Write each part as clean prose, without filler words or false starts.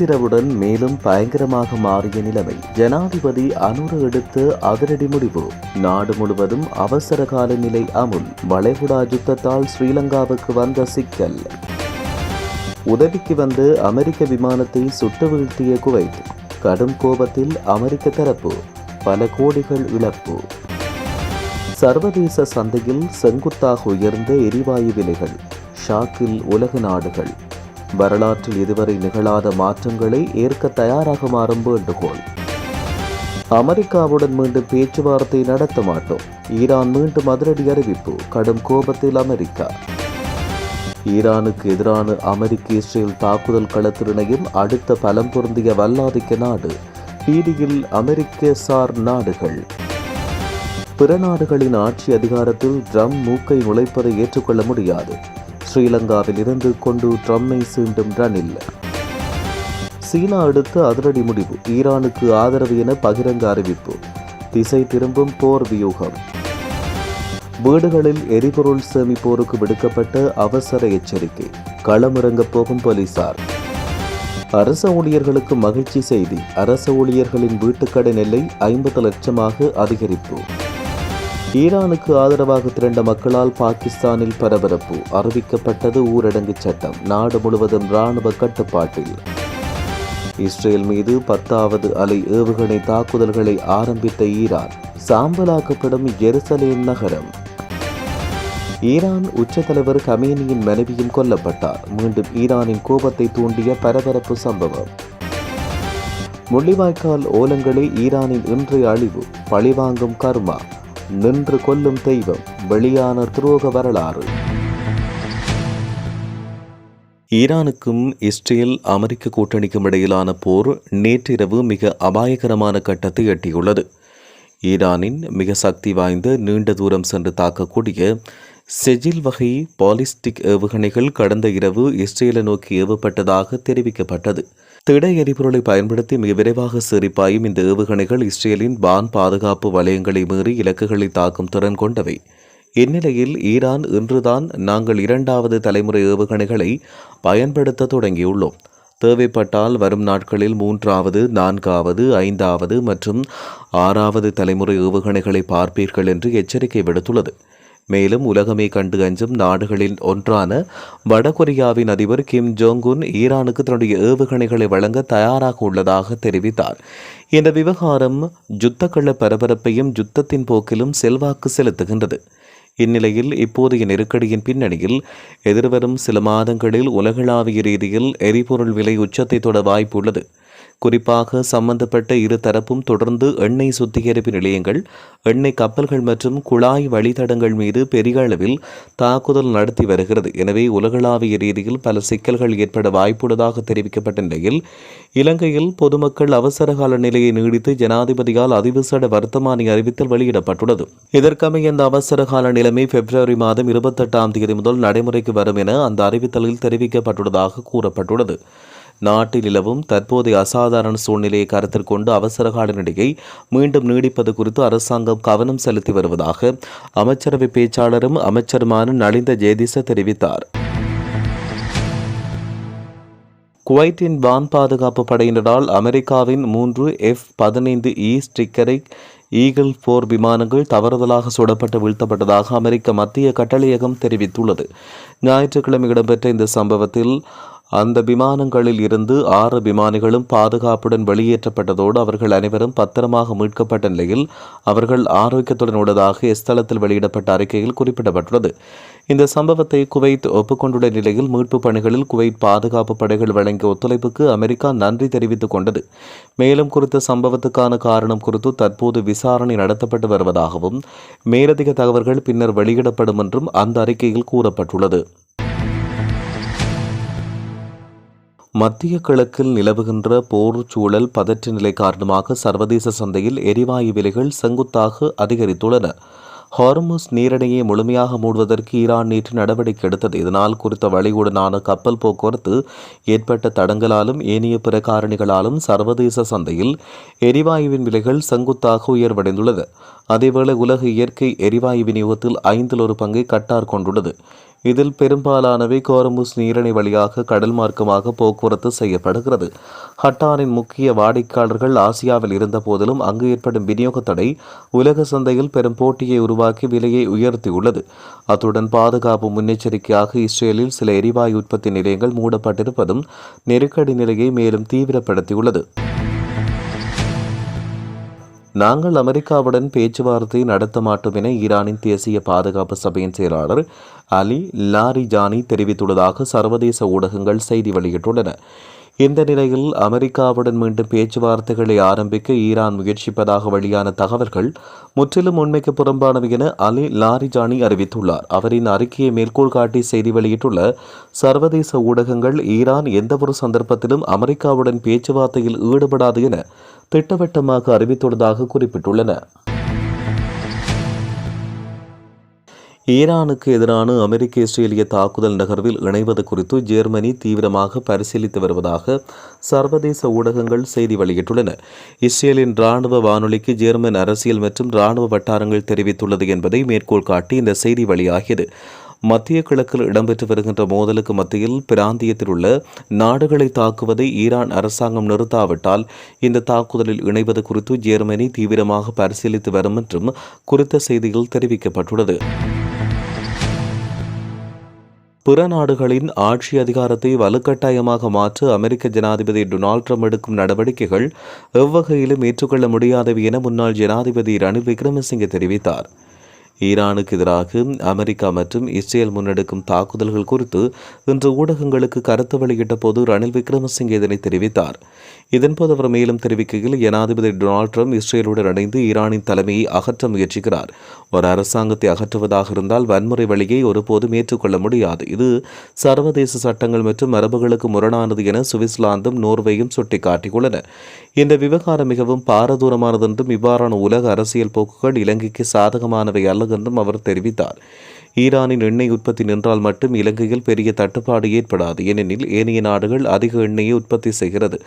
நேற்றிரவுடன் மேலும் பயங்கரமாக மாறிய நிலைமை. ஜனாதிபதி அனுர எடுத்த அதிரடி முடிவு. நாடு முழுவதும் அவசர கால நிலை அமுல். வளைகுடா யுத்தத்தால் ஸ்ரீலங்காவுக்கு வந்த சிக்கல். உதவிக்கு வந்து அமெரிக்க விமானத்தை சுட்டு வீழ்த்திய குவைத். கடும் கோபத்தில் அமெரிக்க தரப்பு. பல கோடிகள் இழப்பு. சர்வதேச சந்தையில் செங்குத்தாக உயர்ந்த எரிவாயு விலைகள். ஷாக்கில் உலக நாடுகள். வரலாற்றில் இதுவரை நிகழாத மாற்றங்களை ஏற்க தயாராகுமாறும் வேண்டுகோள். அமெரிக்காவுடன் மீண்டும் பேச்சுவார்த்தை நடத்த மாட்டோம். ஈரான் மீண்டும் அதிரடி அறிவிப்பு. கடும் கோபத்தில் அமெரிக்கா. ஈரானுக்கு எதிரான அமெரிக்க இஸ்ரேல் தாக்குதல் களத்தினையும் அடுத்த பலம் பொருந்திய வல்லாதிக்க நாடு. பீதியில் அமெரிக்க சார் நாடுகள். பிற நாடுகளின் ஆட்சி அதிகாரத்தில் ட்ரம்ப் மூக்கை நுழைப்பதை ஏற்றுக்கொள்ள முடியாது. ஸ்ரீலங்காவில் இருந்து கொண்டு ட்ரம்ப்பை சீண்டும் ரணில். சீனா எடுத்த அதிரடி முடிவு. ஈரானுக்கு ஆதரவு என பகிரங்க அறிவிப்பு. திசை திரும்பும் போர் வியூகம். வீடுகளில் எரிபொருள் சேமிப்போருக்கு விடுக்கப்பட்ட அவசர எச்சரிக்கை. களமிறங்கப் போகும் போலீசார். அரச ஊழியர்களுக்கு மகிழ்ச்சி செய்தி. அரச ஊழியர்களின் வீட்டுக்கடன் எல்லை 50 லட்சமாக அதிகரிப்பு. ஈரானுக்கு ஆதரவாக திரண்ட மக்களால் பாகிஸ்தானில் பரபரப்பு. அறிவிக்கப்பட்டது ஊரடங்கு சட்டம். நாடு முழுவதும் இராணுவ கட்டுப்பாட்டில். இஸ்ரேல் மீது 10வது அலை ஏவுகணை தாக்குதல்களை ஆரம்பித்த ஈரான். சாம்பலாக்கப்படும் ஜெருசலேம் நகரம். ஈரான் உச்ச தலைவர் கமேனியின் மனைவியும் கொல்லப்பட்டார். மீண்டும் ஈரானின் கோபத்தை தூண்டிய பரபரப்பு சம்பவம். முள்ளிவாய்க்கால் ஓலங்களே ஈரானின் இன்றைய அழிவு. பழிவாங்கும் கர்மா. நின்று கொல்லும் தெய்வம். வெளியான துரோக வரலாறு. ஈரானுக்கும் இஸ்ரேல் அமெரிக்க கூட்டணிக்கும் இடையிலான போர் நேற்றிரவு மிக அபாயகரமான கட்டத்தை எட்டியுள்ளது. ஈரானின் மிக சக்தி வாய்ந்த நீண்ட தூரம் சென்று தாக்கக்கூடிய செஜில் வகை பாலிஸ்டிக் ஏவுகணைகள் கடந்த இரவு இஸ்ரேலை நோக்கி ஏவப்பட்டதாக தெரிவிக்கப்பட்டது. திட எரிபொருளை பயன்படுத்தி மிக விரைவாக சிரிப்பாயும் இந்த ஏவுகணைகள் இஸ்ரேலின் வான் பாதுகாப்பு வலயங்களை மீறி இலக்குகளை தாக்கும் திறன் கொண்டவை. இந்நிலையில் ஈரான் இன்றுதான் நாங்கள் 2வது தலைமுறை ஏவுகணைகளை பயன்படுத்த தொடங்கியுள்ளோம். தேவைப்பட்டால் வரும் நாட்களில் 3வது, 4வது, 5வது மற்றும் 6வது தலைமுறை ஏவுகணைகளை பார்ப்பீர்கள் என்று எச்சரிக்கை விடுத்துள்ளது. மேலும் உலகமே கண்டு அஞ்சும் நாடுகளில் ஒன்றான வடகொரியாவின் அதிபர் கிம் ஜோங் உன் ஈரானுக்கு தன்னுடைய ஏவுகணைகளை வழங்க தயாராக உள்ளதாக தெரிவித்தார். இந்த விவகாரம் யுத்தக்கள பரபரப்பையும் யுத்தத்தின் போக்கிலும் செல்வாக்கு செலுத்துகின்றது. இந்நிலையில் இப்போதைய நெருக்கடியின் பின்னணியில் எதிர்வரும் சில மாதங்களில் உலகளாவிய ரீதியில் எரிபொருள் விலை உச்சத்தை தொட வாய்ப்புள்ளது. குறிப்பாக சம்பந்தப்பட்ட இரு தரப்பும் தொடர்ந்து எண்ணெய் சுத்திகரிப்பு நிலையங்கள், எண்ணெய் கப்பல்கள் மற்றும் குழாய் வழித்தடங்கள் மீது பெரிய அளவில் தாக்குதல் நடத்தி வருகிறது. எனவே உலகளாவிய ரீதியில் பல சிக்கல்கள் ஏற்பட வாய்ப்புள்ளதாக தெரிவிக்கப்பட்ட நிலையில் இலங்கையில் பொதுமக்கள் அவசரகால நிலையை நீடித்து ஜனாதிபதியால் அதிவிசேட வர்த்தமானி அறிவித்தல் வெளியிடப்பட்டுள்ளது. இதற்கமைய இந்த அவசரகால நிலைமை பிப்ரவரி மாதம் 28ஆம் தேதி முதல் நடைமுறைக்கு வரும் என அந்த அறிவித்தலில் தெரிவிக்கப்பட்டுள்ளதாக கூறப்பட்டுள்ளது. நாட்டில் நிலவும் தற்போதைய அசாதாரண சூழ்நிலையை கருத்தில் கொண்டு அவசரகால நிலையை மீண்டும் நீடிப்பது குறித்து அரசாங்கம் கவனம் செலுத்தி வருவதாக அமைச்சரவை பேச்சாளரும் அமைச்சருமான நலிந்த ஜேதிச தெரிவித்தார். குவைத்தின் வான் பாதுகாப்பு படையினரால் அமெரிக்காவின் 3 F-15E ஸ்டிக்கரை ஈகிள் 4 விமானங்கள் தவறுதலாக சுடப்பட்டு வீழ்த்தப்பட்டதாக அமெரிக்க மத்திய கட்டளையகம் தெரிவித்துள்ளது. ஞாயிற்றுக்கிழமை இடம்பெற்ற இந்த சம்பவத்தில் அந்த விமானங்களில் இருந்து 6 விமானிகளும் பாதுகாப்புடன் வெளியேற்றப்பட்டதோடு அவர்கள் அனைவரும் பத்திரமாக மீட்கப்பட்ட நிலையில் அவர்கள் ஆரோக்கியத்துடன் உள்ளதாக ஸ்தலத்தில் வெளியிடப்பட்ட அறிக்கையில் குறிப்பிடப்பட்டுள்ளது. இந்த சம்பவத்தை குவைத் ஒப்புக்கொண்டுள்ள நிலையில் மீட்பு பணிகளில் குவைத் பாதுகாப்பு படைகள் வழங்கிய ஒத்துழைப்புக்கு அமெரிக்கா நன்றி தெரிவித்துக் கொண்டது. மேலும் குறித்த சம்பவத்துக்கான காரணம் குறித்து தற்போது விசாரணை நடத்தப்பட்டு வருவதாகவும் மேலதிக தகவல்கள் பின்னர் வெளியிடப்படும் என்றும் அந்த அறிக்கையில் கூறப்பட்டுள்ளது. மத்திய கிழக்கில் நிலவுகின்ற போர் சூழல் பதற்ற நிலை காரணமாக சர்வதேச சந்தையில் எரிவாயு விலைகள் செங்குத்தாக அதிகரித்துள்ளன. ஹார்முஸ் நீரிணையை முழுமையாக மூடுவதற்கு ஈரான் நேற்று நடவடிக்கை எடுத்தது. இதனால் குறித்த வழியுடனான கப்பல் போக்குவரத்து ஏற்பட்ட தடங்களாலும் ஏனைய பிற காரணிகளாலும் சர்வதேச சந்தையில் எரிவாயுவின் விலைகள் செங்குத்தாக உயர்வடைந்துள்ளது. அதேவேளை உலக இயற்கை எரிவாயு விநியோகத்தில் 5 1 பங்கை கட்டார் கொண்டுள்ளது. இதில் பெரும்பாலானவை கோரமுஸ் நீரிணை வழியாக கடல் மார்க்கமாக போக்குவரத்து செய்யப்படுகிறது. ஹட்டானின் முக்கிய வாடிக்கையாளர்கள் ஆசியாவில் இருந்த போதிலும் அங்கு ஏற்படும் விநியோக தடை உலக சந்தையில் பெரும் போட்டியை உருவாக்கி விலையை உயர்த்தியுள்ளது. அத்துடன் பாதுகாப்பு முன்னெச்சரிக்கையாக இஸ்ரேலில் சில எரிவாயு உற்பத்தி நிலையங்கள் மூடப்பட்டிருப்பதும் நெருக்கடி நிலையை மேலும் தீவிரப்படுத்தியுள்ளது. நாங்கள் அமெரிக்காவுடன் பேச்சுவார்த்தை நடத்த மாட்டோம் என ஈரானின் தேசிய பாதுகாப்பு சபையின் செயலாளர் அலி லாரிஜானி தெரிவித்துள்ளதாக சர்வதேச ஊடகங்கள் செய்தி வெளியிட்டுள்ளன. இந்த நிலையில் அமெரிக்காவுடன் மீண்டும் பேச்சுவார்த்தைகளை ஆரம்பிக்க ஈரான் முயற்சிப்பதாக வெளியான தகவல்கள் முற்றிலும் உண்மைக்கு புறம்பானவை என அலி லாரிஜானி அறிவித்துள்ளார். அவரின் அறிக்கையை மேற்கோள் காட்டி செய்தி வெளியிட்டுள்ள சர்வதேச ஊடகங்கள் ஈரான் எந்தவொரு சந்தர்ப்பத்திலும் அமெரிக்காவுடன் பேச்சுவார்த்தையில் ஈடுபடாது என திட்டவட்டமாக அறிவித்துள்ளதாக குறிப்பிட்டுள்ளன. ஈரானுக்கு எதிரான அமெரிக்க இஸ்ரேலிய தாக்குதல் நகர்வில் இணைவது குறித்து ஜெர்மனி தீவிரமாக பரிசீலித்து வருவதாக சர்வதேச ஊடகங்கள் செய்தி வெளியிட்டுள்ளன. இஸ்ரேலின் இராணுவ வானொலிக்கு ஜெர்மன் அரசியல் மற்றும் இராணுவ வட்டாரங்கள் தெரிவித்துள்ளது என்பதை மேற்கோள் காட்டி இந்த செய்தி வெளியாகியது. மத்திய கிழக்கில் இடம்பெற்று வருகின்ற மோதலுக்கு மத்தியில் பிராந்தியத்தில் உள்ள நாடுகளை தாக்குவதை ஈரான் அரசாங்கம் நிறுத்தாவிட்டால் இந்த தாக்குதலில் இணைவது குறித்து ஜெர்மனி தீவிரமாக பரிசீலித்து வரும் என்றும் குறித்த செய்தியில் தெரிவிக்கப்பட்டுள்ளது. பிற நாடுகளின் ஆட்சி அதிகாரத்தை வலுக்கட்டாயமாக மாற்ற அமெரிக்க ஜனாதிபதி டொனால்ட் ட்ரம்ப் எடுக்கும் நடவடிக்கைகள் எவ்வகையிலும் ஏற்றுக்கொள்ள முடியாதவை என முன்னாள் ஜனாதிபதி ரணில் விக்ரமசிங்கே தெரிவித்தார். ஈரானுக்கு எதிராக அமெரிக்கா மற்றும் இஸ்ரேல் முன்னெடுக்கும் தாக்குதல்கள் குறித்து இன்று ஊடகங்களுக்கு கருத்து வெளியிட்ட போது ரணில் விக்ரமசிங்கே இதனை தெரிவித்தார். இதன்போது அவர் மேலும் தெரிவிக்கையில், ஜனாதிபதி டொனால்ட் ட்ரம்ப் இஸ்ரேலுடன் இணைந்து ஈரானின் தலைமையை அகற்ற முயற்சிக்கிறார். ஒரு அரசாங்கத்தை அகற்றுவதாக இருந்தால் வன்முறை வழியை ஒருபோதும் ஏற்றுக்கொள்ள முடியாது. இது சர்வதேச சட்டங்கள் மற்றும் மரபுகளுக்கு முரணானது என சுவிட்சர்லாந்தும் நோர்வேயும் சுட்டிக்காட்டியுள்ளன. இந்த விவகாரம் மிகவும் பாரதூரமானது என்றும் இவ்வாறான உலக அரசியல் போக்குகள் இலங்கைக்கு சாதகமானவை அல்ல என்றும் அவர் தெரிவித்தார். ஈரானின் எண்ணெய் உற்பத்தி நின்றால் மட்டும் இலங்கையில் பெரிய தட்டுப்பாடு ஏற்படாது. ஏனெனில் ஏனைய நாடுகள் அதிக எண்ணெயை உற்பத்தி செய்கிறது.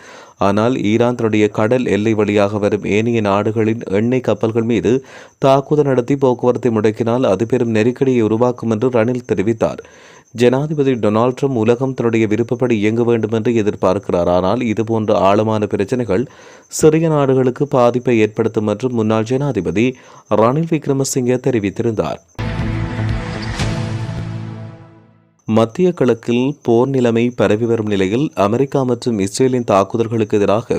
ஆனால் ஈரான் தன்னுடைய கடல் எல்லை வழியாக வரும் ஏனைய நாடுகளின் எண்ணெய் கப்பல்கள் மீது தாக்குதல் நடத்தி போக்குவரத்தை முடக்கினால் அது பெரும் நெருக்கடியை உருவாக்கும் என்று ரணில் தெரிவித்தார். ஜனாதிபதி டொனால்ட் ட்ரம்ப் உலகம் தன்னுடைய விருப்பப்படி இயங்க வேண்டும் என்று எதிர்பார்க்கிறார். ஆனால் இதுபோன்ற ஆழமான பிரச்சனைகள் சிறிய நாடுகளுக்கு பாதிப்பை ஏற்படுத்தும் என்று முன்னாள் ஜனாதிபதி ரணில் விக்ரமசிங்கே தெரிவித்திருந்தார். மத்திய கிழக்கில் போர் நிலைமை பரவி வரும் நிலையில் அமெரிக்கா மற்றும் இஸ்ரேலின் தாக்குதல்களுக்கு எதிராக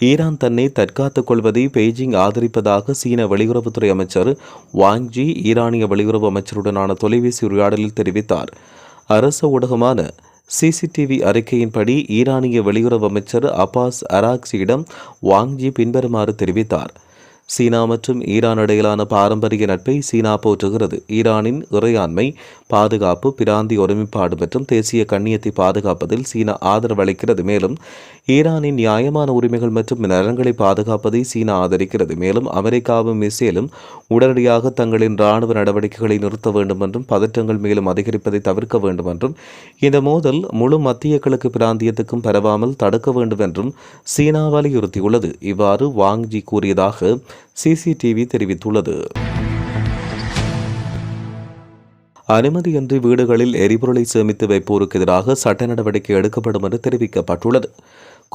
ஈரான் தன்னை தற்காத்துக் கொள்வதை பெய்ஜிங் ஆதரிப்பதாக சீன வெளியுறவுத்துறை அமைச்சர் வாங் ஜி ஈரானிய வெளியுறவு அமைச்சருடனான தொலைபேசி உரையாடலில் தெரிவித்தார். அரசு ஊடகமான சிசிடிவி அறிக்கையின்படி ஈரானிய வெளியுறவு அமைச்சர் அப்பாஸ் அராக்சியிடம் வாங் ஜி பின்வருமாறு தெரிவித்தார். சீனா மற்றும் ஈரான் இடையிலான பாரம்பரிய நட்பை சீனா போற்றுகிறது. ஈரானின் இறையாண்மை, பாதுகாப்பு, பிராந்திய ஒருமைப்பாடு மற்றும் தேசிய கண்ணியத்தை பாதுகாப்பதில் சீனா ஆதரவு அளிக்கிறது. மேலும் ஈரானின் நியாயமான உரிமைகள் மற்றும் நலன்களை பாதுகாப்பதை சீனா ஆதரிக்கிறது. மேலும் அமெரிக்காவும் இஸ்ரேலும் உடனடியாக தங்களின் இராணுவ நடவடிக்கைகளை நிறுத்த வேண்டும் என்றும் பதற்றங்கள் மேலும் அதிகரிப்பதை தவிர்க்க வேண்டும் என்றும் இந்த மோதல் முழு மத்திய கிழக்கு பிராந்தியத்துக்கும் பரவாமல் தடுக்க வேண்டும் என்றும் சீனா வலியுறுத்தியுள்ளது. இவ்வாறு வாங் ஜி கூறியதாக சிசிடிவி தெரிவித்துள்ளது. அனுமதியின்றி வீடுகளில் எரிபொருளை சேமித்து வைப்போருக்கு எதிராக சட்ட நடவடிக்கை எடுக்கப்படும் என்று தெரிவிக்கப்பட்டுள்ளது.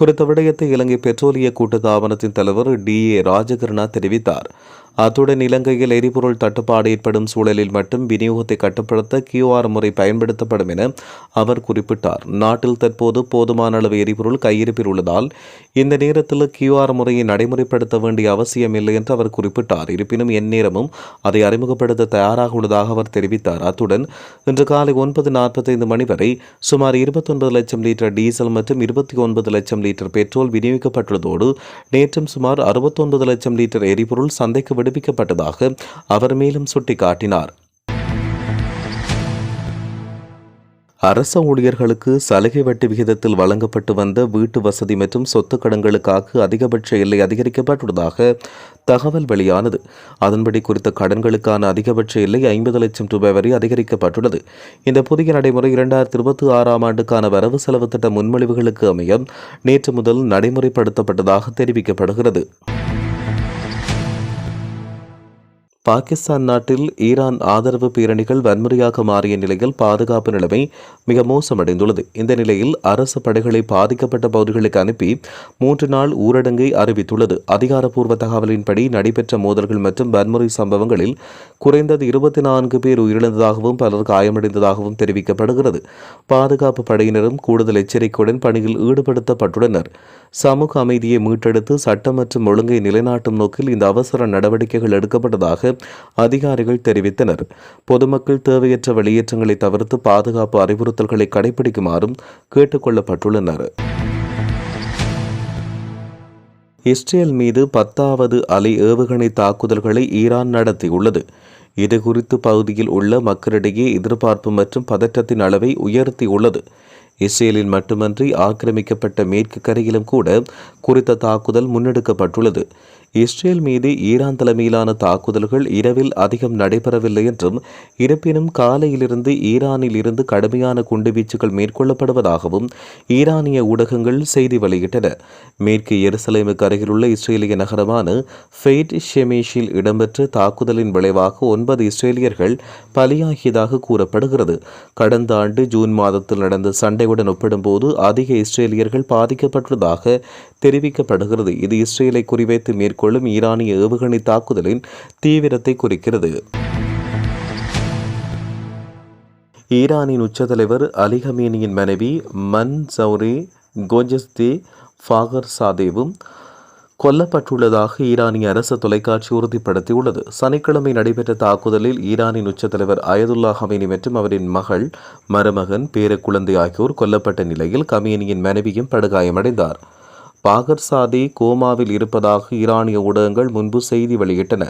குறித்த விடயத்தை இலங்கை பெட்ரோலிய கூட்டுத்தாபனத்தின் தலைவர் DA ராஜகருணா தெரிவித்தார். அத்துடன் இலங்கையில் எரிபொருள் தட்டுப்பாடு ஏற்படும் சூழலில் மட்டும் விநியோகத்தை கட்டுப்படுத்த QR முறை பயன்படுத்தப்படும் என அவர் குறிப்பிட்டார். நாட்டில் தற்போது போதுமான அளவு எரிபொருள் கையிருப்பில் உள்ளதால் இந்த நேரத்தில் QR முறையை நடைமுறைப்படுத்த வேண்டிய அவசியமில்லை என்று அவர் குறிப்பிட்டார். இருப்பினும் எந்நேரமும் அதை அறிமுகப்படுத்த தயாராக உள்ளதாக அவர் தெரிவித்தார். அத்துடன் இன்று காலை 9:45 மணி வரை சுமார் 29 லட்சம் லிட்டர் டீசல் மற்றும் 29 லட்சம் லிட்டர் பெட்ரோல் விநியோகிக்கப்பட்டுள்ளதோடு நேற்றும் சுமார் 69 லட்சம் லிட்டர் எரிபொருள் சந்தைக்கு விடுவிக்கப்பட்டதாக அவர் மேலும் சுட்டிக்காட்டினார். அரச ஊழியர்களுக்கு சலுகை வட்டி விகிதத்தில் வழங்கப்பட்டு வந்த வீட்டு வசதி மற்றும் சொத்து கடன்களுக்காக அதிகபட்ச எல்லை அதிகரிக்கப்பட்டுள்ளதாக தகவல் வெளியானது. அதன்படி குறித்த கடன்களுக்கான அதிகபட்ச எல்லை 50 லட்சம் ரூபாய் வரை அதிகரிக்கப்பட்டுள்ளது. இந்த புதிய நடைமுறை 2026 ஆண்டுக்கான வரவு செலவு திட்ட முன்மொழிவுகளுக்கு அமைய நேற்று முதல் நடைமுறைப்படுத்தப்பட்டதாக தெரிவிக்கப்படுகிறது. பாகிஸ்தான் நாட்டில் ஈரான் ஆதரவு பேரணிகள் வன்முறையாக மாறிய நிலையில் பாதுகாப்பு நிலைமை மிக மோசமடைந்துள்ளது. இந்த நிலையில் அரசு படைகளை பாதிக்கப்பட்ட பகுதிகளுக்கு அனுப்பி 3 நாள் ஊரடங்கை அறிவித்துள்ளது. அதிகாரப்பூர்வ தகவலின்படி நடைபெற்ற மோதல்கள் மற்றும் வன்முறை சம்பவங்களில் குறைந்தது 24 பேர் உயிரிழந்ததாகவும் பலர் காயமடைந்ததாகவும் தெரிவிக்கப்படுகிறது. பாதுகாப்பு படையினரும் கூடுதல் எச்சரிக்கையுடன் பணியில் ஈடுபடுத்தப்பட்டுள்ளனர். சமூக அமைதியை மீட்டெடுத்து சட்டம் மற்றும் ஒழுங்கை நிலைநாட்டும் நோக்கில் இந்த அவசர நடவடிக்கைகள் எடுக்கப்பட்டதாக அதிகாரிகள் தெரிவித்தனர். பொதுமக்கள் தேவையற்ற வெளியேற்றங்களை தவிர்த்து பாதுகாப்பு அறிவுறுத்தல்களை கடைபிடிக்குமாறும் கேட்டுக் கொள்ளப்பட்டுள்ளனர். இஸ்ரேல் மீது 10வது அலை ஏவுகணை தாக்குதல்களை ஈரான் நடத்தியுள்ளது. இதுகுறித்து பகுதியில் உள்ள மக்களிடையே எதிர்பார்ப்பு மற்றும் பதற்றத்தின் அளவை உயர்த்தியுள்ளது. இஸ்ரேலில் மட்டுமன்றி ஆக்கிரமிக்கப்பட்ட மேற்கு கரையிலும் கூட குறித்த தாக்குதல் முன்னெடுக்கப்பட்டுள்ளது. இஸ்ரேல் மீது ஈரான் தலைமையிலான தாக்குதல்கள் இரவில் அதிகம் நடைபெறவில்லை என்றும், இருப்பினும் காலையிலிருந்து ஈரானில் இருந்து கடுமையான குண்டுவீச்சுகள் மேற்கொள்ளப்படுவதாகவும் ஈரானிய ஊடகங்கள் செய்தி வெளியிட்டன. மேற்கு எருசலேமுக்கு அருகிலுள்ள இஸ்ரேலிய நகரமான ஃபெய்ட் ஷெமேஷில் இடம்பெற்ற தாக்குதலின் விளைவாக 9 இஸ்ரேலியர்கள் பலியாகியதாக கூறப்படுகிறது. கடந்த ஆண்டு ஜூன் மாதத்தில் நடந்த சண்டையுடன் ஒப்பிடும்போது அதிக இஸ்ரேலியர்கள் பாதிக்கப்பட்டுள்ளதாக தெரிவிக்கப்படுகிறது. இது இஸ்ரேலை குறிவைத்து மேற்கொள்ளும் ஈரானிய ஏவுகணை தாக்குதலின் தீவிரத்தை குறிக்கிறது. ஈரானின் உச்ச தலைவர் அலி கமேனியின் மனைவி மன்சௌரி கோஜஸ்தி ஃபாகர்சாதேவும் கொல்லப்பட்டுள்ளதாக ஈரானிய அரசு தொலைக்காட்சி உறுதிப்படுத்தியுள்ளது. சனிக்கிழமை நடைபெற்ற தாக்குதலில் ஈரானின் உச்ச தலைவர் அயதுல்லா கமேனி மற்றும் அவரின் மகள், மருமகன், பேரக்குழந்தை ஆகியோர் கொல்லப்பட்ட நிலையில் கமேனியின் மனைவியும் படுகாயமடைந்தார். பாகர்சாதி கோமாவில் இருப்பதாக ஈரானிய ஊடகங்கள் முன்பு செய்தி வெளியிட்டன.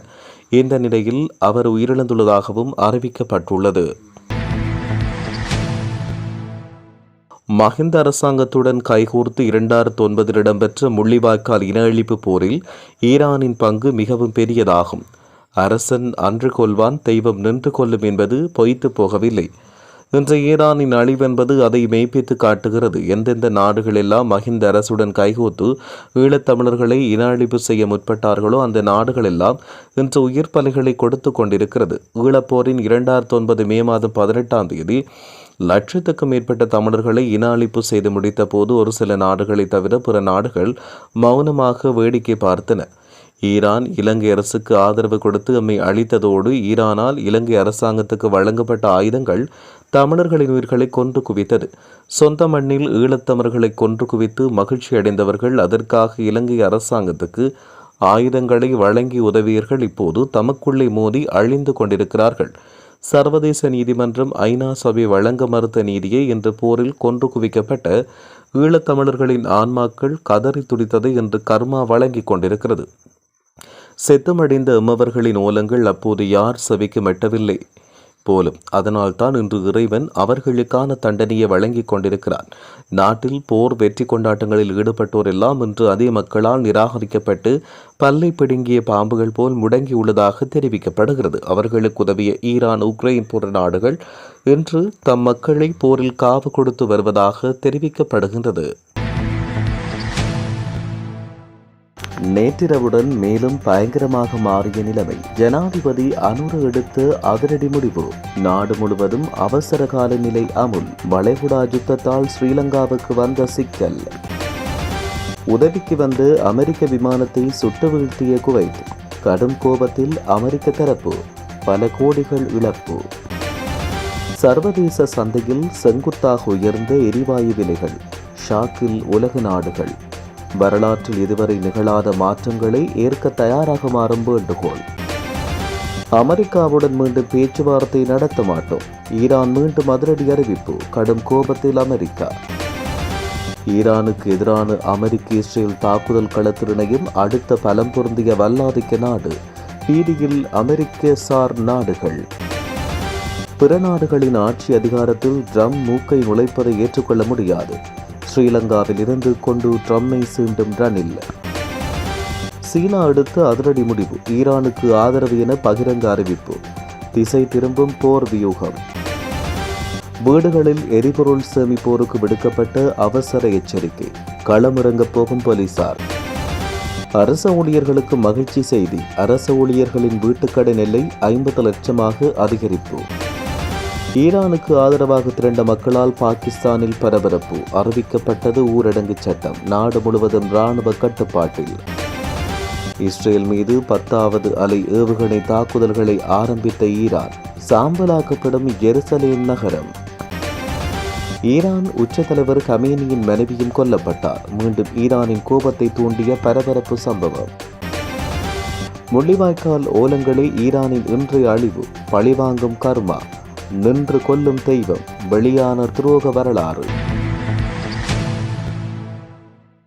இந்த நிலையில் அவர் உயிரிழந்துள்ளதாகவும் அறிவிக்கப்பட்டுள்ளது. மஹிந்த அரசாங்கத்துடன் கைகோர்த்து 2009 இடம்பெற்ற முள்ளிவாய்க்கால் இன அழிப்பு போரில் ஈரானின் பங்கு மிகவும் பெரியதாகும். அரசன் அன்று கொள்வான், தெய்வம் நின்று கொள்ளும் என்பது பொய்த்து போகவில்லை. இன்று ஈரானின் அழிவென்பது அதை மெய்ப்பித்து காட்டுகிறது. எந்தெந்த நாடுகள் எல்லாம் மஹிந்த அரசுடன் கைகோத்து ஈழத்தமிழர்களை இன அழிப்பு செய்ய முற்பட்டார்களோ அந்த நாடுகள் எல்லாம் இன்று உயிர் பலிகளை கொடுத்து கொண்டிருக்கிறது. ஈழப்போரின் 2009 மே மாதம் 18ஆம் தேதி லட்சத்துக்கும் மேற்பட்ட தமிழர்களை இன அழிப்பு செய்து முடித்த போது ஒரு சில நாடுகளை தவிர பிற நாடுகள் மௌனமாக வேடிக்கை பார்த்தன. ஈரான் இலங்கை அரசுக்கு ஆதரவு கொடுத்து நம்மை அழித்ததோடு ஈரானால் இலங்கை அரசாங்கத்துக்கு வழங்கப்பட்ட ஆயுதங்கள் தமிழர்களின் உயிர்களை கொன்று குவித்தது. சொந்த மண்ணில் ஈழத்தமிழர்களை கொன்று குவித்து மகிழ்ச்சி அடைந்தவர்கள், அதற்காக இலங்கை அரசாங்கத்துக்கு ஆயுதங்களை வழங்கி உதவியர்கள் இப்போது தமக்குள்ளே மோதி அழிந்து கொண்டிருக்கிறார்கள். சர்வதேச நீதிமன்றம் ஐநா சபை வழங்க மறுத்த நீதியை இன்று போரில் கொன்று குவிக்கப்பட்ட ஈழத்தமிழர்களின் ஆன்மாக்கள் கதறி துடித்தது என்று கர்மா வழங்கி கொண்டிருக்கிறது. செத்துமடைந்த எம்மவர்களின் ஓலங்கள் அப்போது யார் செவிக்கு மெட்டவில்லை போலும். அதனால்தான் இன்று இறைவன் அவர்களுக்கான தண்டனையை வழங்கி கொண்டிருக்கிறார். நாட்டில் போர் வெற்றி கொண்டாட்டங்களில் ஈடுபட்டோர் எல்லாம் இன்று அதே மக்களால் நிராகரிக்கப்பட்டு பல்லை பிடுங்கிய பாம்புகள் போல் முடங்கியுள்ளதாக தெரிவிக்கப்படுகிறது. அவர்களுக்கு உதவிய ஈரான், உக்ரைன் போன்ற நாடுகள் இன்று தம் மக்களை போரில் காவு கொடுத்து வருவதாக தெரிவிக்கப்படுகின்றது. நேற்றிரவுடன் மேலும் பயங்கரமாக மாறிய நிலைமை. ஜனாதிபதி அனுர எடுத்த அதிரடி முடிவு. நாடு முழுவதும் அவசர கால நிலை அமுல். வளைகுடா யுத்தத்தால் ஸ்ரீலங்காவுக்கு வந்த சிக்கல். உதவிக்கு வந்து அமெரிக்க விமானத்தை சுட்டு வீழ்த்திய குவைத். கடும் கோபத்தில் அமெரிக்க தரப்பு. பல கோடிகள் இழப்பு. சர்வதேச சந்தையில் செங்குத்தாக உயர்ந்த எரிவாயு விலைகள். ஷாக்கில் உலக நாடுகள். வரலாற்றில் இதுவரை நிகழாத மாற்றங்களை ஏற்க தயாராகுமாறும் வேண்டுகோள். அமெரிக்காவுடன் மீண்டும் பேச்சுவார்த்தை நடத்த மாட்டோம். ஈரான் மீண்டும் அதிரடி அறிவிப்பு. கடும் கோபத்தில் அமெரிக்கா. ஈரானுக்கு எதிரான அமெரிக்க இஸ்ரேல் தாக்குதல் களத்தினையும் அடுத்த பலம் பொருந்திய வல்லாதிக்க நாடு. பீதியில் அமெரிக்க சார் நாடுகள். பிற நாடுகளின் ஆட்சி அதிகாரத்தில் ட்ரம்ப் மூக்கை நுழைப்பதை ஏற்றுக்கொள்ள முடியாது. ஸ்ரீலங்காவில் இருந்து கொண்டு ட்ரம்மை சீண்டும் ரணில். சீனா எடுத்த அதிரடி முடிவு. ஈரானுக்கு ஆதரவு என பகிரங்க அறிவிப்பு. திசை திரும்பும் போர் வியூகம். வீடுகளில் எரிபொருள் சேமிப்போருக்கு விடுக்கப்பட்ட அவசர எச்சரிக்கை. களமிறங்கப் போகும் போலீசார். அரச ஊழியர்களுக்கு மகிழ்ச்சி செய்தி. அரச ஊழியர்களின் வீட்டுக்கடன் எல்லை 50 லட்சமாக அதிகரிப்பு. ஈரானுக்கு ஆதரவாக திரண்ட மக்களால் பாகிஸ்தானில் பரபரப்பு. அறிவிக்கப்பட்டது ஊரடங்கு சட்டம். நாடு முழுவதும் இராணுவ கட்டுப்பாட்டில். இஸ்ரேல் மீது 10வது அலை ஏவுகணை தாக்குதல்களை ஆரம்பித்த ஈரான். சாம்பலாக்கப்படும் ஜெருசலேம் நகரம். ஈரான் உச்ச தலைவர் கமேனியின் மனைவியும் கொல்லப்பட்டார். மீண்டும் ஈரானின் கோபத்தை தூண்டிய பரபரப்பு சம்பவம். முள்ளிவாய்க்கால் ஓலங்களே ஈரானின் இன்றைய அழிவு. பழிவாங்கும் கர்மா. நின்று கொல்லும் தெய்வம். வெளியான துரோக வரலாறு.